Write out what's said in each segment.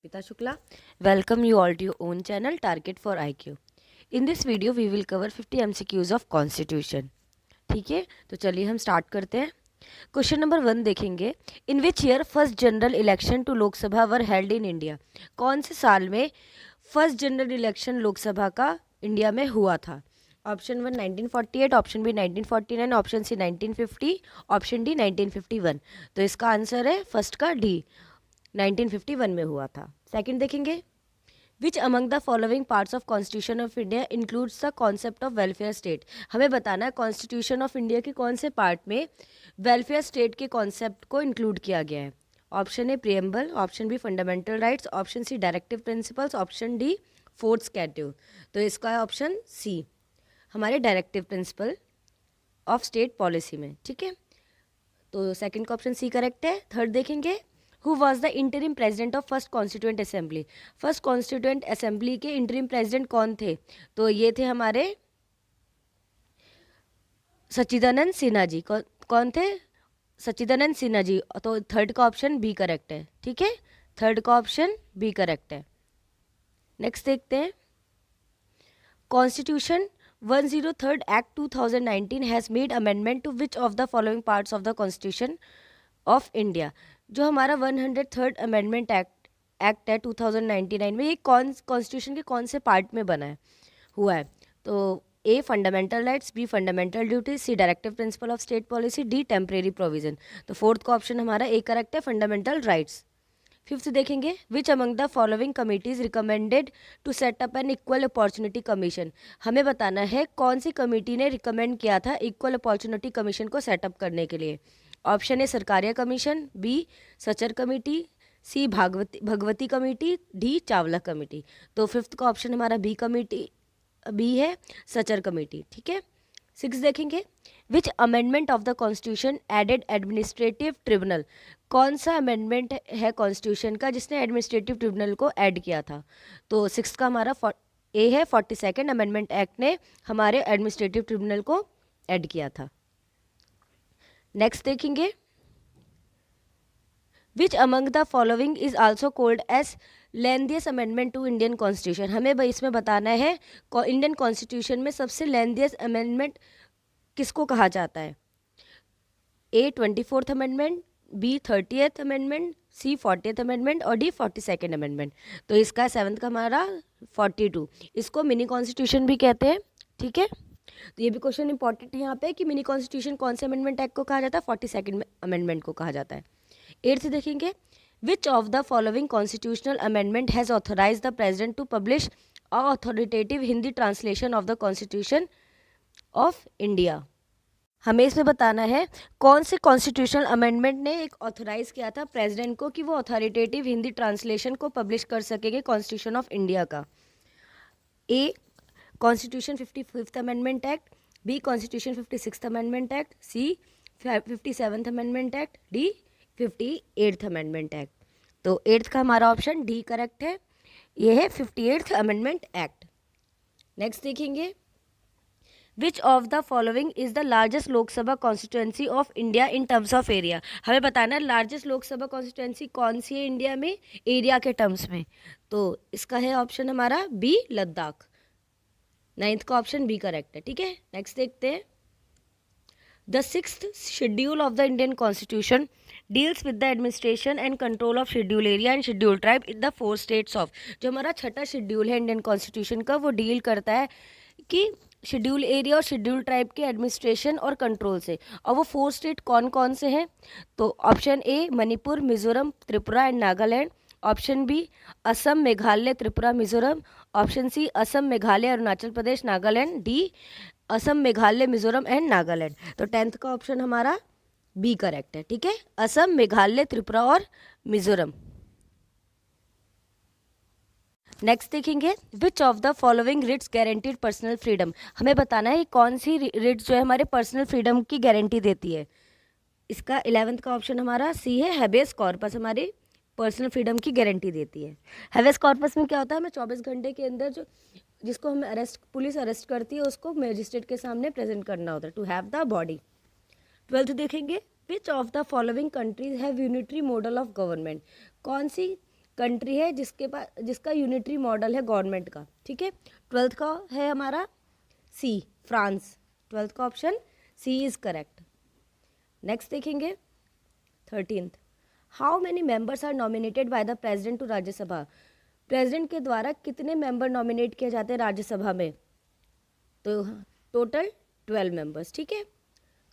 Pita Shukla. Welcome you all to your own channel Target for IQ. In this video we will cover 50 MCQs of Constitution. ठीक है, तो चलिए हम start करते हैं. Question number 1 देखेंगे. In which year first general election to Lok Sabha were held in India. कौन से साल में फर्स्ट जनरल इलेक्शन लोकसभा का इंडिया में हुआ था. Option 1 1948, option B 1949, option C 1950, option D 1951. तो इसका आंसर है फर्स्ट का डी, 1951 में हुआ था. सेकंड देखेंगे. Which among the following parts of constitution of India includes the concept of welfare state. हमें बताना है कॉन्स्टिट्यूशन ऑफ इंडिया के कौन से पार्ट में वेलफेयर स्टेट के कॉन्सेप्ट को इंक्लूड किया गया है. Option A preamble, option B fundamental rights, option C directive principles, option D fourth schedule. तो इसका है ऑप्शन सी, हमारे directive principle of state policy में. ठीक है, तो सेकंड का ऑप्शन सी करेक्ट है. थर्ड देखेंगे. Who was the interim president of first constituent assembly. First constituent assembly के इंटरिम प्रेजिडेंट कौन थे. तो ये थे हमारे सच्चिदानंद सिन्हा जी. कौन थे. सच्चिदानंद सिन्हा जी. तो थर्ड का ऑप्शन बी करेक्ट है. ठीक है, थर्ड का ऑप्शन बी करेक्ट है. नेक्स्ट देखते हैं. Constitution 103rd act 2019 has made amendment to which of the following parts of the constitution of India. जो हमारा 103rd अमेंडमेंट एक्ट है 2099 में, ये कॉन्स्टिट्यूशन के कौन से पार्ट में बना है हुआ है. तो A fundamental rights, B fundamental duties, C directive principle of state policy, D temporary provision. तो फोर्थ का ऑप्शन हमारा ए करेक्ट है, फंडामेंटल राइट्स. फिफ्थ देखेंगे. Which among the following committees recommended to set up an equal opportunity commission. हमें बताना है कौन सी committee ने रिकमेंड किया था इक्वल अपॉर्चुनिटी कमीशन को सेटअप करने के लिए. Option A Sarkaria commission, B Sachar committee, C Bhagwati committee, D Chawla committee. तो फिफ्थ का ऑप्शन हमारा बी है, सचर कमेटी. ठीक है. सिक्स देखेंगे. Which amendment of the constitution added administrative tribunal. कौन सा अमेंडमेंट है कॉन्स्टिट्यूशन का जिसने एडमिनिस्ट्रेटिव ट्रिब्यूनल को ऐड किया था. तो सिक्स का हमारा ए है, 42nd अमेंडमेंट एक्ट ने हमारे एडमिनिस्ट्रेटिव ट्रिब्यूनल को ऐड किया था. नेक्स्ट देखेंगे. Which among the following is also called as lengthiest amendment to Indian constitution. हमें भाई इसमें बताना है इंडियन कॉन्स्टिट्यूशन में सबसे लेंथियस्ट अमेंडमेंट किसको कहा जाता है. A 24th amendment, B 30th amendment, C 40th amendment और डी 42nd अमेंडमेंट. तो इसका सेवन्थ का हमारा 42. इसको मिनी कॉन्स्टिट्यूशन भी कहते हैं. ठीक है, तो ये भी क्वेश्चन इंपॉर्टेंट है यहाँ पे कि मिनी कॉन्स्टिट्यूशन कौन से अमेंडमेंट एक्ट को कहा जाता है. 42nd अमेंडमेंट को कहा जाता है. एट्थ देखेंगे. Which of the following constitutional amendment has authorise the president to publish authoritative Hindi translation of the constitution of India. हमें इसमें बताना है कौन से कॉन्स्टिट्यूशनल अमेंडमेंट ने एक ऑथराइज किया था प्रेसिडेंट को कि वो अथॉरिटेटिव हिंदी ट्रांसलेशन को पब्लिश कर सकेंगे कॉन्स्टिट्यूशन ऑफ इंडिया का. A constitution 55th amendment act, B constitution 56th amendment act, C 57th amendment act, D 58th amendment act. तो एट्थ का हमारा ऑप्शन डी करेक्ट है, ये है 58th अमेंडमेंट एक्ट. नेक्स्ट देखेंगे. Which of the following is the largest Lok Sabha constituency of India in terms of area. हमें बताना है लार्जेस्ट लोकसभा कॉन्स्टिट्यूंसी कौन सी है इंडिया में एरिया के टर्म्स में. तो इसका है ऑप्शन हमारा बी लद्दाख. नाइन्थ का ऑप्शन बी करेक्ट है. ठीक है, नेक्स्ट देखते हैं. The sixth schedule of the Indian constitution deals with the administration and control of schedule area and schedule tribe in the 4 states of. जो हमारा छठा शेड्यूल है इंडियन कॉन्स्टिट्यूशन का, वो डील करता है कि शेड्यूल एरिया और शेड्यूल ट्राइब के एडमिनिस्ट्रेशन और कंट्रोल से. और वो 4 स्टेट कौन कौन से हैं. तो option A Manipur, Mizoram, Tripura and Nagaland. Option B Assam, Meghalaya, Tripura, Mizoram. Option C Assam, Meghalaya, Arunachal Pradesh, Nagaland. D Assam, Meghalaya, Mizoram and Nagaland. तो 10th का ऑप्शन हमारा बी करेक्ट है. ठीक है, असम, मेघालय, त्रिपुरा और मिजोरम. नेक्स्ट देखेंगे. Which of the following writs guaranteed personal freedom. हमें बताना है कौन सी रिट्स जो है हमारे पर्सनल फ्रीडम की गारंटी देती है. इसका 11th का ऑप्शन हमारा सी है, हैबेस कॉर्पस हमारी पर्सनल फ्रीडम की गारंटी देती है. हैबेस कॉर्पस में क्या होता है, हमें 24 घंटे के अंदर जिसको हमें पुलिस अरेस्ट करती है उसको मजिस्ट्रेट के सामने प्रेजेंट करना होता है to have the body. 12th देखेंगे. Which of the following countries have unitary model of government. कौन सी कंट्री है जिसका यूनिटरी मॉडल है गवर्नमेंट का, ठीक है। 12th का है हमारा सी, फ्रांस। 12th का option C is correct. Next देखेंगे 13th, how many members are nominated by the president to Rajya Sabha. President के द्वारा कितने मेंबर नॉमिनेट किए जाते हैं राज्यसभा में? तो टोटल 12 मेंबर्स, ठीक है।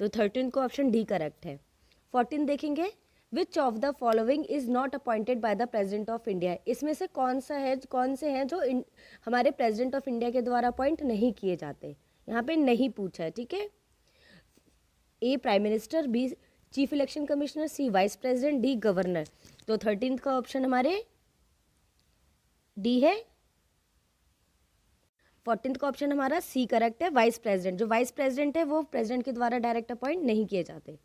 तो 13 को ऑप्शन डी करेक्ट है। 14 देखेंगे, which of the following is not appointed by the president of India. इसमें से कौन से हैं जो हमारे प्रेसिडेंट ऑफ इंडिया के द्वारा अपॉइंट नहीं किए जाते, यहाँ पे नहीं पूछा है, ठीक है। A prime minister, B chief election commissioner, C vice president, D governor. तो 13th का ऑप्शन हमारे डी है। 14th का ऑप्शन हमारा सी करेक्ट है, वाइस प्रेसिडेंट। जो वाइस प्रेसिडेंट है वो प्रेसिडेंट के द्वारा डायरेक्ट अपॉइंट नहीं किए जाते,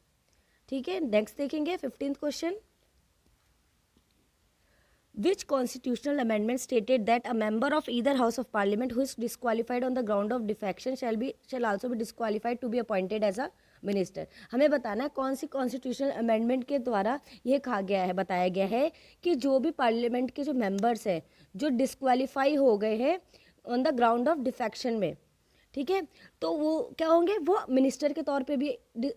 ठीक है। नेक्स्ट देखेंगे 15th question, which constitutional amendment stated that a member of either house of parliament who is disqualified on the ground of defection shall also be disqualified to be appointed as a minister. हमें बताना है कौन सी constitutional amendment के द्वारा ये कहा गया है, बताया गया है कि जो भी पार्लियामेंट के जो मेंबर्स हैं जो डिस्क्वालीफाई हो गए हैं on the ground of defection में, ठीक है, तो वो क्या होंगे, वो मिनिस्टर के तौर पे भी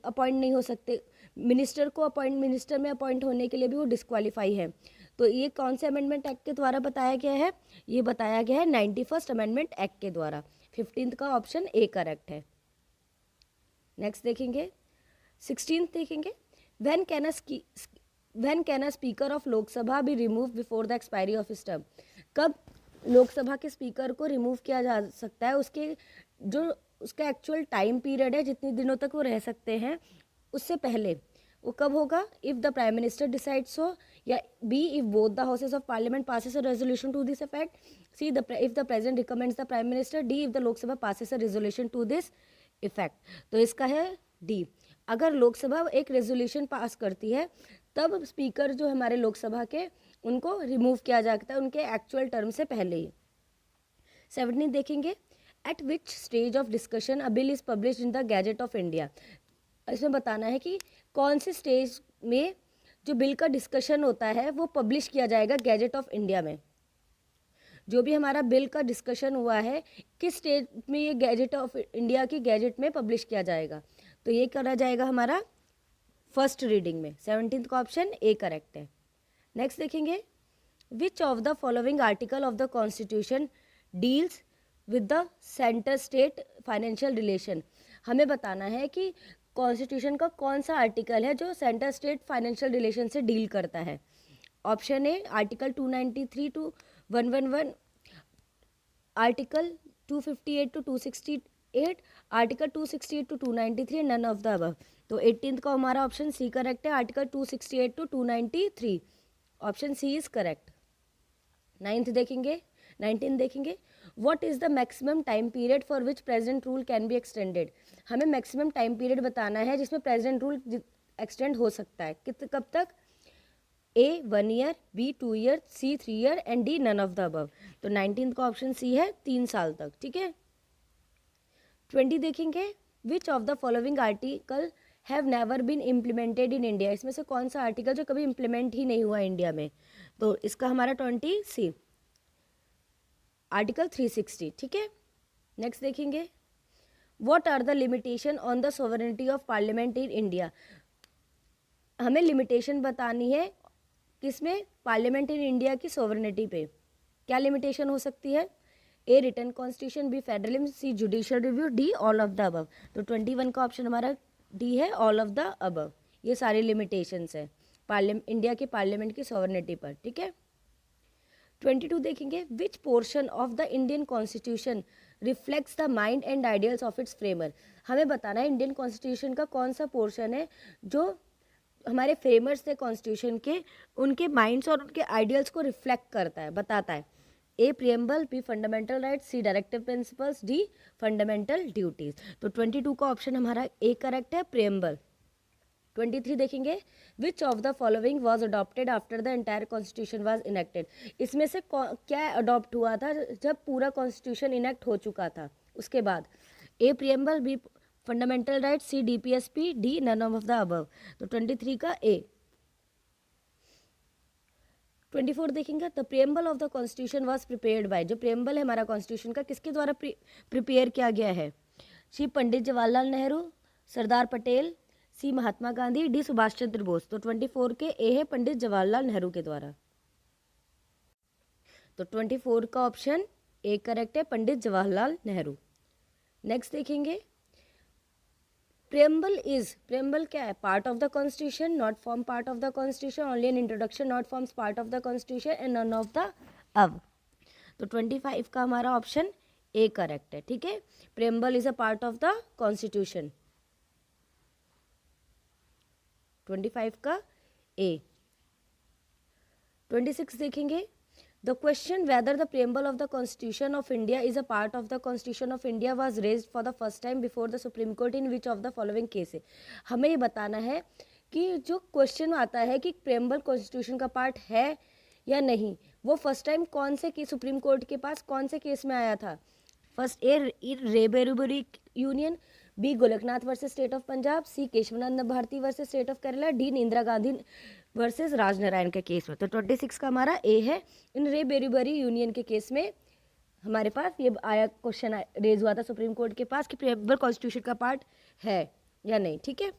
अपॉइंट नहीं हो सकते। मिनिस्टर में अपॉइंट होने के लिए भी वो डिस्क्वालीफाई है। तो ये कौन से अमेंडमेंट एक्ट के द्वारा बताया गया है? ये बताया गया है 91st अमेंडमेंट एक्ट के द्वारा। 15th का ऑप्शन ए करेक्ट है। नेक्स्ट देखेंगे 16th देखेंगे, when can a speaker of Lok Sabha be remove before the expiry of his term. कब लोकसभा के स्पीकर को रिमूव किया जा सकता है? उसका एक्चुअल टाइम पीरियड है, जितने दिनों तक वो रह सकते हैं, उससे पहले। वो कब होगा? If the prime minister decides हो, या B if both the houses of parliament passes a resolution to this effect, C if the president recommends the prime minister, D if the Lok Sabha passes a resolution to this effect. तो इसका है D. अगर लोकसभा एक resolution pass करती है तब speaker जो हमारे लोकसभा के उनको रिमूव किया जाता है उनके एक्चुअल टर्म से पहले ही। 17 देखेंगे, eight which stage of discussion a bill is publish in the gadget of India. इसमें बताना है कि कौन से स्टेज में जो बिल का डिस्कशन होता है वो पब्लिश किया जाएगा गैजेट ऑफ इंडिया में। जो भी हमारा बिल का डिस्कशन हुआ है किस स्टेज में ये गैजेट ऑफ इंडिया की गैजेट में पब्लिश किया जाएगा, तो ये करा जाएगा हमारा फर्स्ट रीडिंग में। 17th का ऑप्शन ए करेक्ट है। नेक्स्ट देखेंगे, which of the following article of the constitution deals with the centre state financial relation. हमें बताना है कि कॉन्स्टिट्यूशन का कौन सा आर्टिकल है जो सेंटर स्टेट फाइनेंशियल रिलेशन से डील करता है। Option A article 293 to 111, article 258 to 268, article 268 to 293, none of the above. तो 18th का हमारा ऑप्शन सी करेक्ट है, article 268 to 293, option C is correct. 19 देखेंगे, what is the maximum time period for which president rule can be extended. हमें maximum time period बताना है जिसमें president rule extend हो सकता है, कब तक? A 1 year, B 2 year, C 3 year and D none of the above. तो 19th का ऑप्शन सी है, 3 साल तक, ठीक है। 20 देखेंगे, which of the following article have never been implemented in India. इसमें से कौन सा आर्टिकल जो कभी इम्प्लीमेंट ही नहीं हुआ इंडिया में, तो इसका हमारा 20 सी, आर्टिकल 360, ठीक है। नेक्स्ट देखेंगे, what are the limitation on the sovereignty of parliament in India. हमें लिमिटेशन बतानी है किसमें? पार्लियामेंट इन इंडिया की सोवरेनिटी पे। क्या लिमिटेशन हो सकती है? A written constitution, B federalism, C judicial review, D all of the above. तो 21 का ऑप्शन हमारा डी है, ऑल ऑफ द अबव। ये सारी लिमिटेशंस है इंडिया के पार्लियामेंट की सोवरेनिटी पर, ठीक है। 22 देखेंगे, which portion of the Indian constitution reflects the mind and ideals of its framer. हमें बताना है इंडियन कॉन्स्टिट्यूशन का कौन सा पोर्शन है जो हमारे फ्रेमर्स थे कॉन्स्टिट्यूशन के, उनके माइंड्स और उनके आइडियल्स को रिफ्लेक्ट करता है, बताता है। A preamble, B fundamental rights, C directive principles, D fundamental duties. तो 22 का ऑप्शन हमारा ए करेक्ट है, प्रियम्बल। 23 देखेंगे, which of the following was adopted after the entire constitution was enacted. इसमें से क्या अडॉप्ट हुआ था जब पूरा कॉन्स्टिट्यूशन इनेक्ट हो चुका था उसके बाद? A preamble, B fundamental rights, C DPSP, D none of the above. तो 23 का ए। 24 देखेंगे, the preamble of the constitution was prepared by, जो प्रियम्बल है हमारा कॉन्स्टिट्यूशन का किसके द्वारा प्रिपेयर किया गया है? सी पंडित जवाहरलाल नेहरू, सरदार पटेल, सी महात्मा गांधी, डी सुभाष चंद्र बोस। तो 24 के ए है पंडित जवाहरलाल नेहरू के द्वारा। तो 24 का ऑप्शन ए करेक्ट है, पंडित जवाहरलाल नेहरू। नेक्स्ट देखेंगे, प्रियम्बल क्या है? Part of the constitution, not form part of the constitution, only an introduction, not forms part of the constitution and none of the above. तो 25 का हमारा ऑप्शन ए करेक्ट है, ठीक है। Preamble is a part of the constitution, 25 का ए। 26 देखेंगे, the question whether the preamble of the constitution of India is a part of the constitution of India was raised for the first time before the supreme court in which of the following case. हमें ये बताना है कि जो question आता है कि preamble constitution का पार्ट है या नहीं, वो फर्स्ट टाइम कौन से केस सुप्रीम कोर्ट के पास कौन से केस में आया था? First A रेबेरुबरी union, B Golaknath versus state of Punjab, C Keshavananda Bharti versus state of Kerala, D Indira Gandhi versus Rajnarayan के केस में। तो 26 का हमारा ए है, इन रेबेरुबरी यूनियन के केस में हमारे पास ये आया, क्वेश्चन रेज हुआ था सुप्रीम कोर्ट के पास कि प्रियम्बल कॉन्स्टिट्यूशन का पार्ट है या नहीं, ठीक है।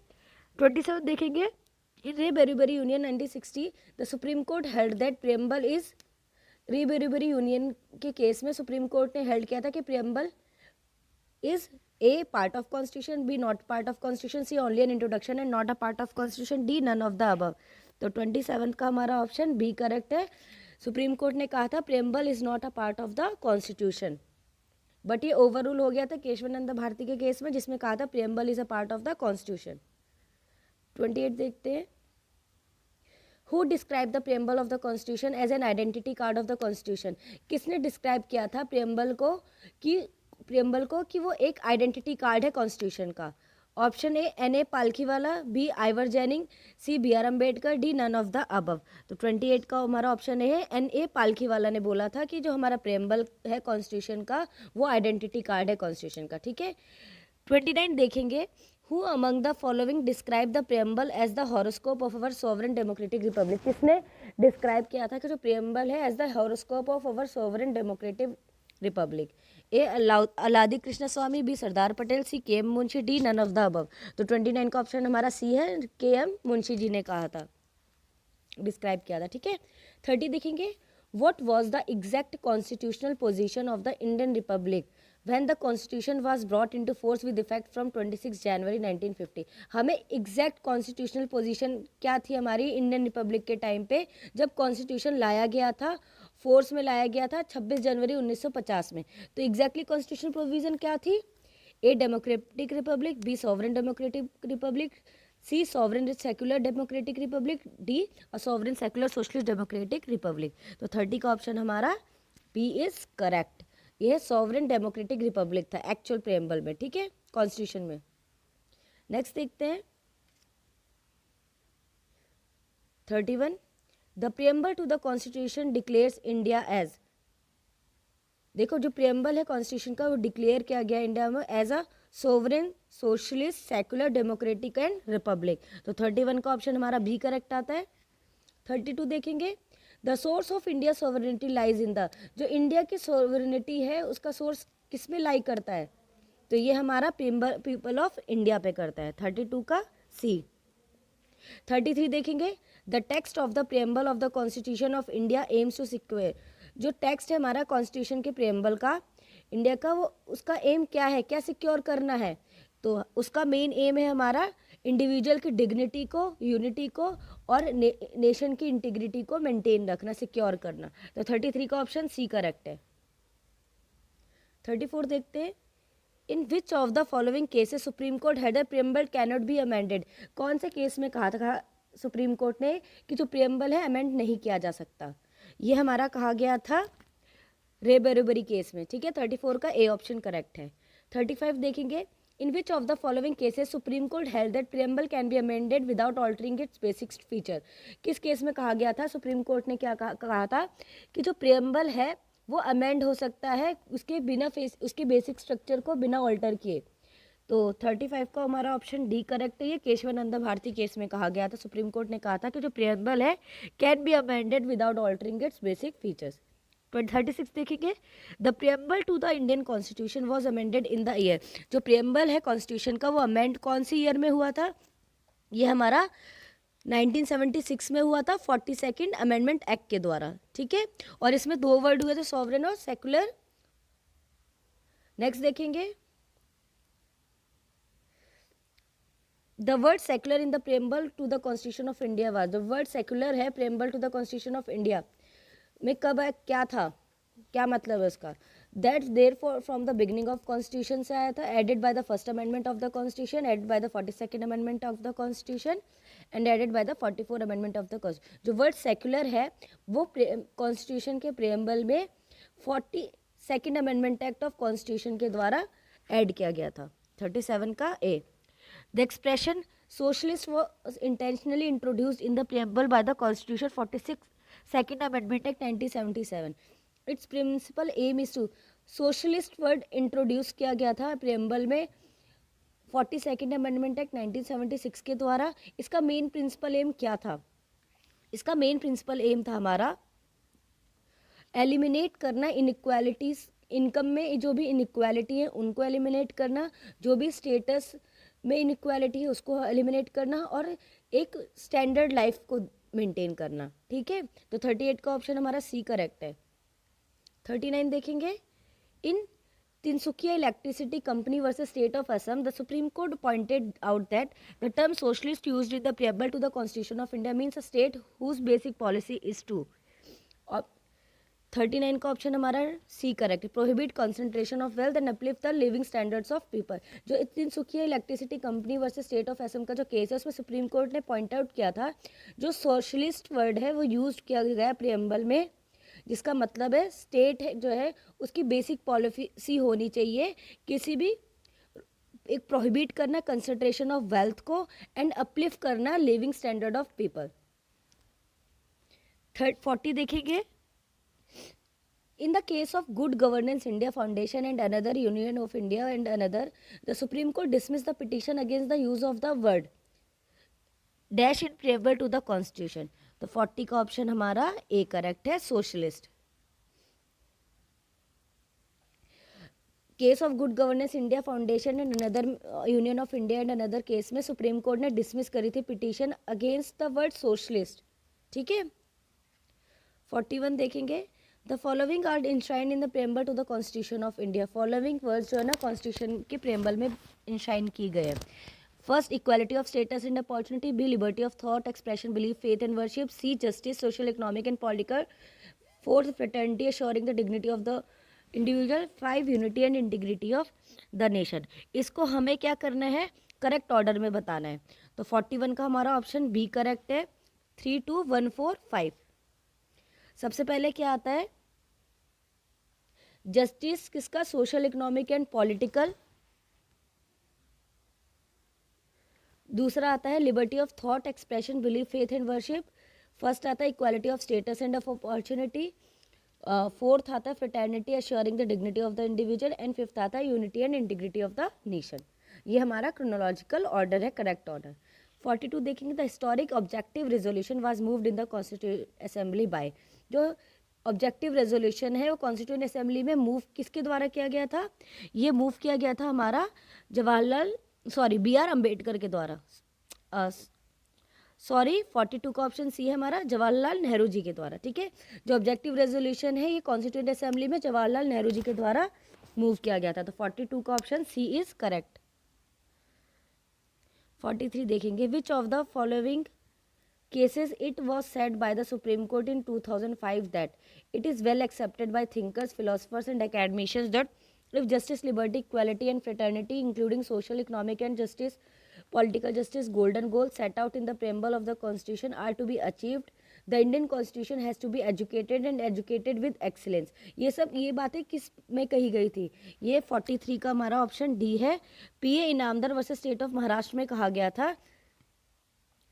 27 देखेंगे, इन रेबेरुबरी union 1960 the supreme court held that preamble is, रेबेरुबरी union के केस में सुप्रीम कोर्ट ने हेल्ड किया था कि preamble is a part of constitution, B not part of constitution, C only an introduction and not a part of constitution, D none of the above. तो 27 का हमारा option B correct है। Supreme court ने कहा था preamble is not a part of the constitution, but ये overrule हो गया था केशवानंद भारती के केस में जिसमें कहा था preamble is a part of the constitution. 28 देखते हैं, who describe the preamble of the constitution as an identity card of the constitution. किसने डिस्क्राइब किया था प्रियम्बल को कि वो एक आइडेंटिटी कार्ड है कॉन्स्टिट्यूशन का? Option A N A Palkhivala, B Ivor Jennings, C B R Ambedkar, D none of the above. तो 28 का हमारा ऑप्शन ए है, एन ए पालखीवाला ने बोला था कि जो हमारा प्रियम्बल है कॉन्स्टिट्यूशन का वो आइडेंटिटी कार्ड है कॉन्स्टिट्यूशन का, ठीक है। 29 देखेंगे, who among the following describe the preamble as the horoscope of our sovereign democratic republic. किसने डिस्क्राइब किया था कि जो प्रियम्बल है as the horoscope of our sovereign democratic republic? A Alladi Krishnaswami, B Sardar Patel, C K M Munshi, D none of the above. तो 29 का option हमारा सी है, के एम मुंशी जी ने कहा था, डिस्क्राइब किया था, ठीक है। 30 देखेंगे, what was the exact constitutional position of the Indian Republic when the constitution was brought into force with effect from 26 जनवरी 1950। हमें एग्जैक्ट कॉन्स्टिट्यूशनल पोजीशन क्या थी हमारी इंडियन रिपब्लिक के टाइम पे जब कॉन्स्टिट्यूशन लाया गया था, फोर्स में लाया गया था 26 जनवरी 1950 में। तो एग्जैक्टली कॉन्स्टिट्यूशनल प्रोविजन क्या थी? A democratic republic, B sovereign democratic republic, C sovereign secular democratic republic, D sovereign secular socialist democratic republic. तो 30 का ऑप्शन हमारा बी इज करेक्ट, यह सॉवरेन डेमोक्रेटिक रिपब्लिक था एक्चुअल प्रियम्बल में, ठीक है, कॉन्स्टिट्यूशन में। नेक्स्ट देखते हैं 31, the preamble to the constitution declares India as. देखो जो प्रियम्बल है कॉन्स्टिट्यूशन का वो डिक्लेयर किया गया इंडिया में as a sovereign socialist secular democratic and republic. तो 31 का ऑप्शन हमारा बी करेक्ट आता है। 32 देखेंगे, the source of India sovereignty lies in the, जो इंडिया की सोवरेनिटी है उसका सोर्स किस में लाई करता है? तो ये हमारा पीपल ऑफ इंडिया पे करता है, 32 का सी। 33 देखेंगे, the text of the preamble of the constitution of India aims to secure, जो टेक्स्ट है हमारा कॉन्स्टिट्यूशन के प्रियम्बल का इंडिया का, वो उसका एम क्या है, क्या सिक्योर करना है? तो उसका मेन एम है हमारा इंडिविजुअल की डिग्निटी को, यूनिटी को और नेशन की इंटीग्रिटी को मेंटेन रखना, सिक्योर करना। तो 33 का ऑप्शन सी करेक्ट है। 34 देखते हैं, in which of the following cases supreme court had preamble cannot be amended. कौन से केस में कहा था सुप्रीम कोर्ट ने कि जो प्रियम्बल है अमेंड नहीं किया जा सकता? ये हमारा कहा गया था रेबेरुबरी केस में, ठीक है। 34 का ए ऑप्शन करेक्ट है। 35 देखेंगे, in which of the following cases supreme court held that preamble can be amended without altering its basic feature. किस केस में कहा गया था, सुप्रीम कोर्ट ने क्या कहा था कि जो प्रियम्बल है वो अमेंड हो सकता है उसके बिना उसके बेसिक स्ट्रक्चर को बिना ऑल्टर किए। तो 35 का हमारा ऑप्शन डी करेक्ट है। ये केशवानंद भारती केस में कहा गया था, सुप्रीम कोर्ट ने कहा था कि जो प्रियम्बल है can be amended without altering its basic features. 36 देखेंगे, the preamble to the Indian constitution was amended in the year. जो प्रियम्बल है कॉन्स्टिट्यूशन का वो अमेंड कौन सी ईयर में हुआ था? ये हमारा 1976 में हुआ था 42nd अमेंडमेंट एक्ट के द्वारा, ठीक है। और इसमें दो वर्ड हुए थे, सॉवरेन और सेकुलर। नेक्स्ट देखेंगे, the word secular in the preamble to the constitution of India was, the word secular है preamble to the constitution of India में कब है, क्या था, क्या मतलब है उसका? That's there for from the beginning of constitution से आया था, added by the first amendment of the constitution, added by the 42nd amendment of the constitution and added by the 44 amendment of the constitution. जो word secular है वो constitution के preamble में 42nd amendment act of constitution के द्वारा add किया गया था। 37 का ए, the expression socialist was intentionally introduced in the preamble by the Constitution 46 Second Amendment Act 1977. Its principal aim is to socialist word introduce किया गया था preamble में 42nd Amendment Act 1976 के द्वारा। इसका मेन प्रिंसिपल एम क्या था? इसका मेन प्रिंसिपल एम था हमारा एलिमिनेट करना इनइक्वालिटीज, इनकम में जो भी इनइक्वालिटी है उनको एलिमिनेट करना, जो भी स्टेटस में इनइक्वालिटी है उसको एलिमिनेट करना और एक स्टैंडर्ड लाइफ को मेंटेन करना, ठीक है। तो 38 का ऑप्शन हमारा सी करेक्ट है। 39 देखेंगे, in Tinsukia electricity company versus state of Assam, the supreme court pointed out that the term socialist used in the preamble to the constitution of India means a state whose basic policy is to. 39 का option हमारा C correct, prohibit concentration of wealth and uplift the living standards of people. जो Tinsukia electricity company versus state of Assam का जो case है उसमें supreme court ने point out किया था जो सोशलिस्ट वर्ड है वो यूज किया गया प्रियम्बल में, जिसका मतलब है स्टेट है जो है उसकी बेसिक पॉलिसी होनी चाहिए किसी भी एक प्रोहिबिट करना कंसंट्रेशन ऑफ वेल्थ को एंड अपलिफ्ट करना लिविंग स्टैंडर्ड ऑफ पीपल। 40 देखेंगे, in the case of Good Governance India Foundation and another Union of India and another, the Supreme Court dismissed the petition against the use of the word dash in preamble to the Constitution. तो 40 का option हमारा A correct है, socialist. Case of good governance India foundation and another union of India and another case में supreme court ने dismiss करी थी petition against the word socialist, ठीक है। 41 देखेंगे, the following are enshrined in the preamble to the constitution of India. Following words जो है ना कॉन्स्टिट्यूशन के प्रेम्बल में इंश्राइन की गए हैं। First, equality of status and opportunity. B, liberty of thought, expression, belief, faith and worship. C, justice, social, economic and political. Fourth, fraternity, assuring the dignity of the individual. 5, unity and integrity of the nation. इसको हमें क्या करना है, correct order में बताना है। तो 41 का हमारा ऑप्शन बी करेक्ट है। 3, 2, 1, 4, 5। सबसे पहले क्या आता है, जस्टिस किसका, सोशल, इकोनॉमिक एंड पॉलिटिकल। दूसरा आता है liberty of thought, expression, belief, faith and worship. First आता है equality of status end of opportunity. Fourth आता है fraternity, assuring the dignity of the individual. And fifth आता है unity and integrity of the nation. ये हमारा chronological order है, correct order. 42 देखेंगे, the historic objective resolution was moved in the constituent assembly bye. जो objective resolution है वो constituent assembly में मूव किसके द्वारा किया गया था? ये मूव किया गया था हमारा बी आर अम्बेडकर के द्वारा। 42 का ऑप्शन सी है हमारा, जवाहरलाल नेहरू जी के द्वारा, ठीक है। जो ऑब्जेक्टिव रेजोल्यूशन है ये कॉन्स्टिट्यूएंट असेंबली में जवाहरलाल नेहरू जी के द्वारा मूव किया गया था। तो 42 का ऑप्शन सी इज करेक्ट। 43 देखेंगे, which of the following cases it was said by the Supreme Court in 2005 that it is well accepted by thinkers, philosophers and academicians that if justice, liberty, equality and fraternity including social, economic and justice, political justice, golden goals set out in the preamble of the constitution are to be achieved, the Indian constitution has to be educated and educated with excellence। ये बातें किस में कही गई थी? ये 43 का हमारा ऑप्शन डी है, PA Inamdar versus state of Maharashtra में कहा गया था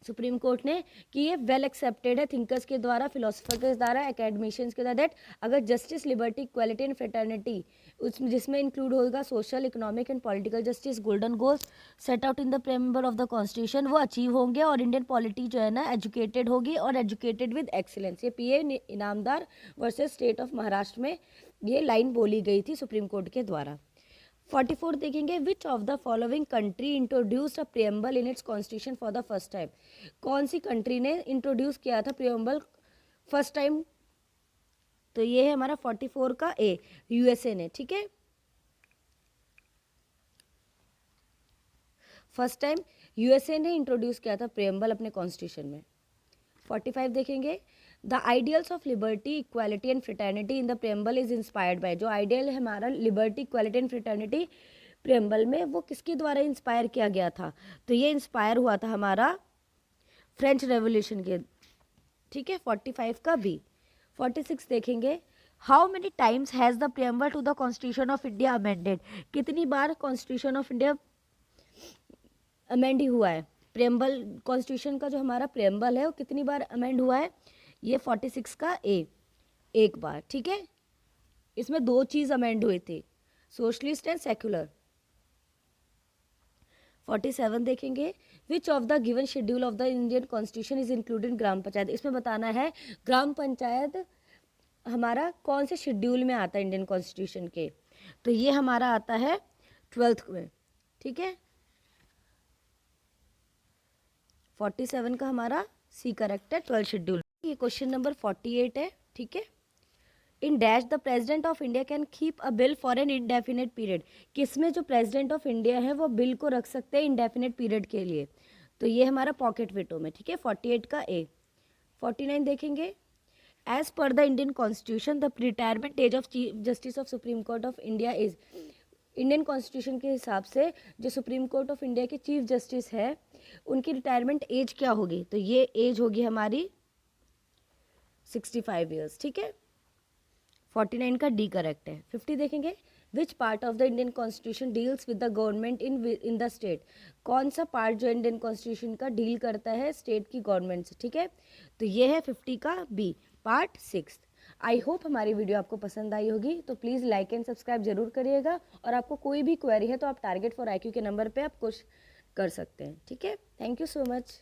सुप्रीम कोर्ट ने कि ये वेल एक्सेप्टेड है थिंकर्स के द्वारा, फिलोसफर के द्वारा, एकेडमिशियंस के द्वारा, दैट अगर justice, liberty, equality and fraternity उस जिसमें इंक्लूड होगा social, economic and political justice, golden goals set out in the preamble of the constitution, वो अचीव होंगे और इंडियन पॉलिटी जो है ना एजुकेटेड होगी और एजुकेटेड विद एक्सीलेंस। ये PA Inamdar versus state of Maharashtra में ये लाइन बोली गई थी सुप्रीम कोर्ट के द्वारा। 44 देखेंगे, which of the following country introduced a preamble in its constitution for the first time. कौन सी कंट्री ने इंट्रोड्यूस किया था प्रियम्बल फर्स्ट टाइम? तो ये है हमारा 44 का ए, यूएसए ने। ठीक है, फर्स्ट टाइम यूएसए ने इंट्रोड्यूस किया था प्रियम्बल अपने कॉन्स्टिट्यूशन में। 45 देखेंगे, the ideals of liberty, equality and fraternity in the preamble is inspired by. जो आइडियल है हमारा liberty, equality and fraternity preamble में, वो किसके द्वारा इंस्पायर किया गया था? तो ये इंस्पायर हुआ था हमारा फ्रेंच रेवोल्यूशन के। ठीक है, 45 का बी। 46 देखेंगे, how many times has the preamble to the constitution of India amended. कितनी बार कॉन्स्टिट्यूशन ऑफ इंडिया अमेंड ही हुआ है? प्रियम्बल, कॉन्स्टिट्यूशन का जो हमारा प्रियम्बल है वो कितनी बार अमेंड हुआ है? ये 46 का ए, एक बार। ठीक है, इसमें दो चीज़ अमेंड हुए थे, सोशलिस्ट एंड सेक्युलर। 47 देखेंगे, which of the given schedule of the Indian constitution is included gram panchayat. इसमें बताना है ग्राम पंचायत हमारा कौन से शेड्यूल में आता है इंडियन कॉन्स्टिट्यूशन के। तो ये हमारा आता है 12th में। ठीक है, 47 का हमारा सी करेक्ट है, 12 शेड्यूल। ये क्वेश्चन नंबर 48 है। ठीक है, in dash the president of India can keep a bill for an indefinite period. किसमें जो प्रेसिडेंट ऑफ इंडिया है वो बिल को रख सकते हैं इंडेफिनेट पीरियड के लिए? तो ये हमारा पॉकेट वेटो में। ठीक है, 48 का ए। 49 देखेंगे, as per the Indian constitution the retirement age of chief justice of supreme court of India is. Indian constitution के हिसाब से जो सुप्रीम कोर्ट ऑफ इंडिया के चीफ जस्टिस है उनकी रिटायरमेंट एज क्या होगी? तो ये एज होगी हमारी 65 ईयर्स। ठीक है, 49 का डी करेक्ट है। 50 देखेंगे, which part of the Indian constitution deals with the government in the state. कौन सा पार्ट जो इंडियन कॉन्स्टिट्यूशन का डील करता है स्टेट की गवर्नमेंट से? ठीक है, तो ये है 50 का बी, पार्ट 6। आई होप हमारी वीडियो आपको पसंद आई होगी, तो प्लीज़ लाइक एंड सब्सक्राइब जरूर करिएगा। और आपको कोई भी क्वेरी है तो आप टारगेट फॉर IQ के नंबर पे आप कुछ कर सकते हैं। ठीक है, थैंक यू सो मच।